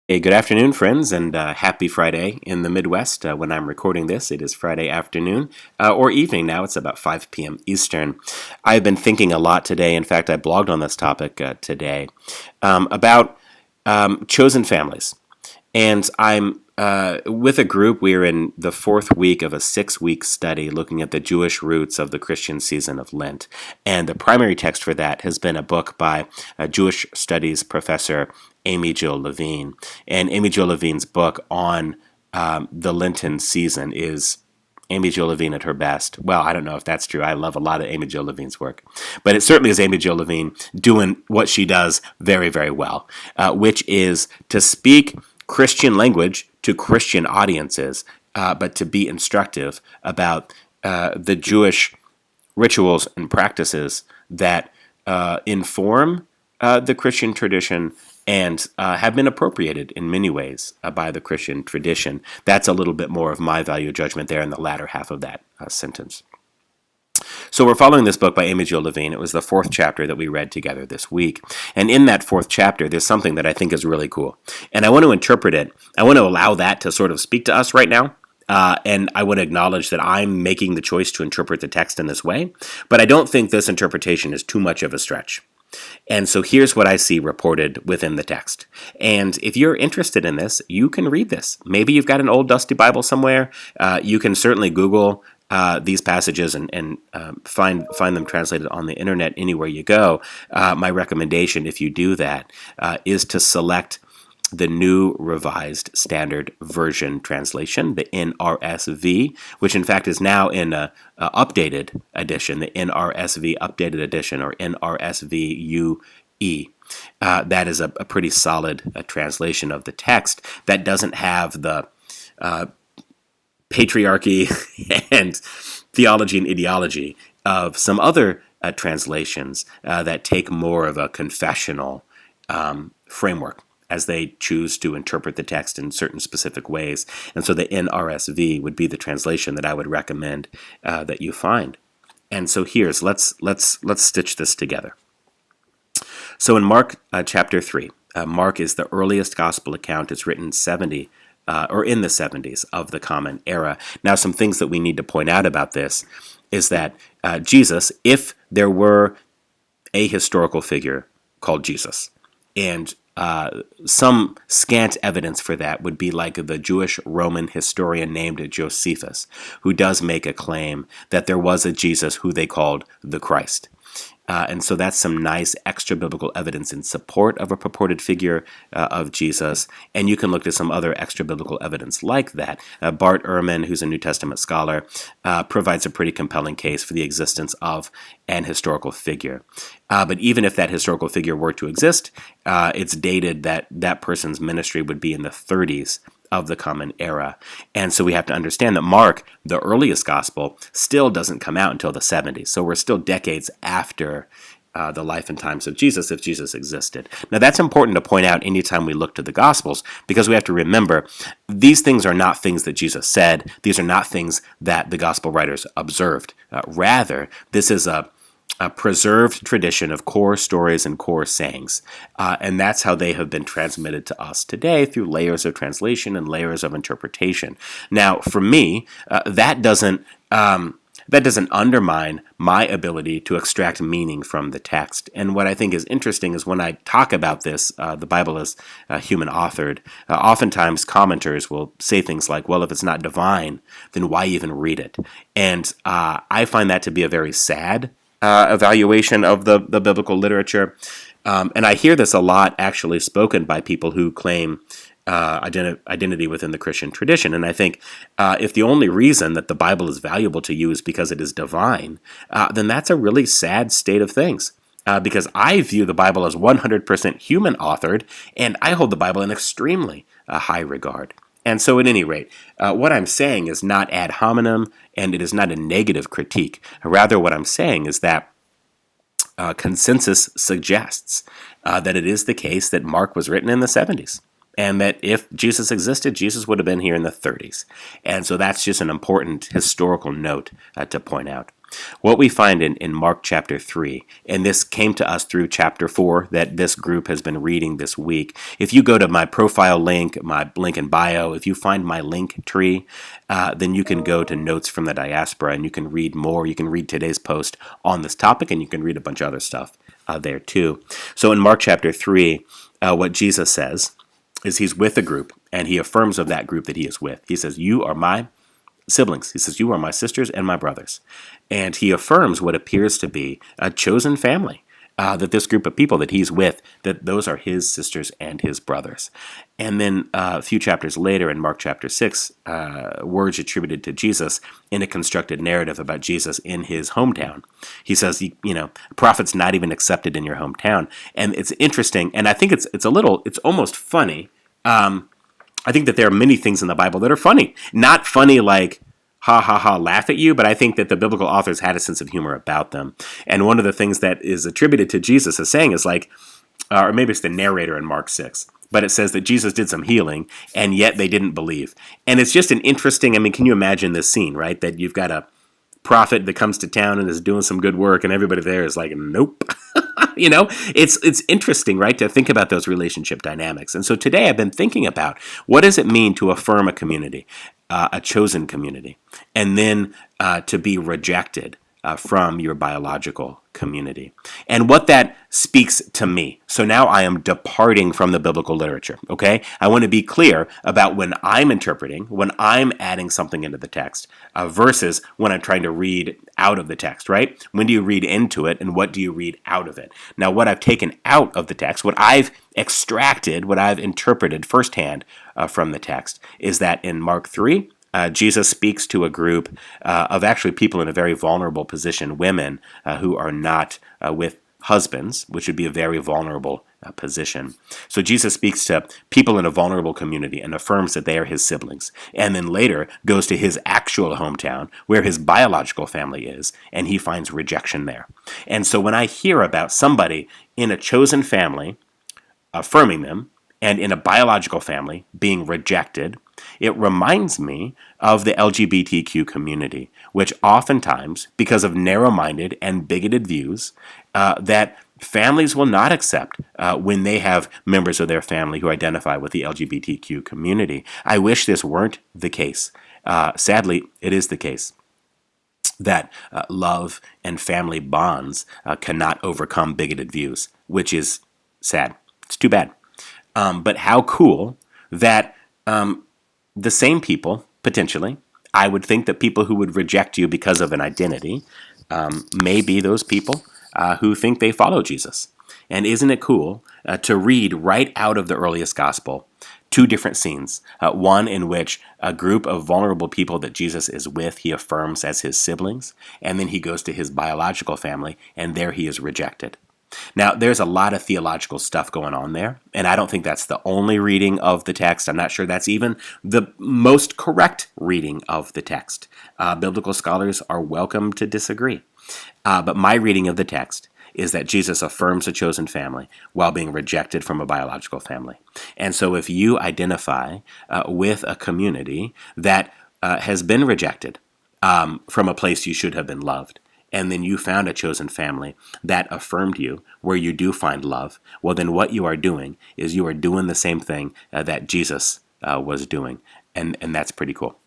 Hey, good afternoon, friends, and happy Friday in the Midwest. When I'm recording this, it is Friday afternoon or evening now. It's about 5 p.m. Eastern. I've been thinking a lot today. In fact, I blogged on this topic today about chosen families. And I'm with a group. We're in the fourth week of a 6-week study looking at the Jewish roots of the Christian season of Lent. And the primary text for that has been a book by a Jewish studies professor, Amy Jill Levine. And Amy Jill Levine's book on the Lenten season is Amy Jill Levine at her best. Well, I don't know if that's true. I love a lot of Amy Jill Levine's work. But it certainly is Amy Jill Levine doing what she does very, very well, which is to speak Christian language to Christian audiences, but to be instructive about the Jewish rituals and practices that inform the Christian tradition and have been appropriated in many ways by the Christian tradition. That's a little bit more of my value judgment there in the latter half of that sentence. So we're following this book by Amy Jill Levine. It was the fourth chapter that we read together this week. And in that fourth chapter, there's something that I think is really cool. And I want to interpret it. I want to allow that to sort of speak to us right now. And I want to acknowledge that I'm making the choice to interpret the text in this way. But I don't think this interpretation is too much of a stretch. And so here's what I see reported within the text. And if you're interested in this, you can read this. Maybe you've got an old dusty Bible somewhere. You can certainly Google these passages and find them translated on the internet anywhere you go. My recommendation, if you do that, is to select the New Revised Standard Version translation, the NRSV, which in fact is now in a updated edition, the NRSV Updated Edition, or NRSV UE. That is a pretty solid translation of the text that doesn't have the patriarchy and theology and ideology of some other translations that take more of a confessional framework as they choose to interpret the text in certain specific ways. And so the NRSV would be the translation that I would recommend that you find. And so let's stitch this together. So in Mark chapter 3, Mark is the earliest gospel account. It's written in the 70s of the Common Era. Now, some things that we need to point out about this is that Jesus, if there were a historical figure called Jesus, and some scant evidence for that would be like the Jewish Roman historian named Josephus, who does make a claim that there was a Jesus who they called the Christ. And so that's some nice extra biblical evidence in support of a purported figure of Jesus. And you can look to some other extra biblical evidence like that. Bart Ehrman, who's a New Testament scholar, provides a pretty compelling case for the existence of an historical figure. But even if that historical figure were to exist, it's dated that that person's ministry would be in the 30s of the Common Era. And so we have to understand that Mark, the earliest gospel, still doesn't come out until the 70s. So we're still decades after the life and times of Jesus, if Jesus existed. Now that's important to point out anytime we look to the Gospels, because we have to remember these things are not things that Jesus said. These are not things that the Gospel writers observed. Rather, this is a preserved tradition of core stories and core sayings. And that's how they have been transmitted to us today through layers of translation and layers of interpretation. Now, for me, that doesn't undermine my ability to extract meaning from the text. And what I think is interesting is when I talk about this, the Bible is human authored. Oftentimes commenters will say things like, well, if it's not divine, then why even read it? And I find that to be a very sad evaluation of the biblical literature. And I hear this a lot actually spoken by people who claim identity within the Christian tradition. And I think if the only reason that the Bible is valuable to you is because it is divine, then that's a really sad state of things. Because I view the Bible as 100% human authored, and I hold the Bible in extremely high regard. And so at any rate, what I'm saying is not ad hominem, and it is not a negative critique. Rather, what I'm saying is that consensus suggests that it is the case that Mark was written in the 70s, and that if Jesus existed, Jesus would have been here in the 30s. And so that's just an important historical note to point out. What we find in Mark chapter 3, and this came to us through chapter 4 that this group has been reading this week. If you go to my profile link, my link in bio, if you find my link tree, then you can go to Notes from the Diaspora and you can read more. You can read today's post on this topic, and you can read a bunch of other stuff there too. So in Mark chapter 3, what Jesus says is he's with a group, and he affirms of that group that he is with. He says, "You are my siblings." He says, "You are my sisters and my brothers." And he affirms what appears to be a chosen family, that this group of people that he's with, that those are his sisters and his brothers. And then a few chapters later in Mark chapter 6, words attributed to Jesus in a constructed narrative about Jesus in his hometown. He says, prophet's not even accepted in your hometown. And it's interesting, and I think it's almost funny. I think that there are many things in the Bible that are funny. Not funny like, ha ha ha, laugh at you, but I think that the biblical authors had a sense of humor about them. And one of the things that is attributed to Jesus as saying is like, or maybe it's the narrator in Mark 6, but it says that Jesus did some healing, and yet they didn't believe. And it's just an interesting, can you imagine this scene, right? That you've got a prophet that comes to town and is doing some good work, and everybody there is like, nope. It's interesting, right, to think about those relationship dynamics. And so today I've been thinking about what does it mean to affirm a community, a chosen community, and then to be rejected from your biological community, and what that speaks to me. So now I am departing from the biblical literature, okay? I want to be clear about when I'm interpreting, when I'm adding something into the text, versus when I'm trying to read out of the text, right? When do you read into it, and what do you read out of it? Now, what I've taken out of the text, what I've extracted, what I've interpreted firsthand from the text, is that in Mark 3, Jesus speaks to a group of actually people in a very vulnerable position, women who are not with husbands, which would be a very vulnerable position. So Jesus speaks to people in a vulnerable community and affirms that they are his siblings, and then later goes to his actual hometown where his biological family is, and he finds rejection there. And so when I hear about somebody in a chosen family affirming them, and in a biological family being rejected, it reminds me of the LGBTQ community, which oftentimes, because of narrow-minded and bigoted views, that families will not accept when they have members of their family who identify with the LGBTQ community. I wish this weren't the case. Sadly, it is the case that love and family bonds cannot overcome bigoted views, which is sad. It's too bad. But how cool that the same people, potentially, I would think that people who would reject you because of an identity may be those people who think they follow Jesus. And isn't it cool to read right out of the earliest gospel two different scenes, one in which a group of vulnerable people that Jesus is with, he affirms as his siblings, and then he goes to his biological family, and there he is rejected. Now, there's a lot of theological stuff going on there, and I don't think that's the only reading of the text. I'm not sure that's even the most correct reading of the text. Biblical scholars are welcome to disagree. But my reading of the text is that Jesus affirms a chosen family while being rejected from a biological family. And so if you identify with a community that has been rejected from a place you should have been loved, and then you found a chosen family that affirmed you where you do find love, well, then what you are doing is you are doing the same thing that Jesus was doing, and that's pretty cool.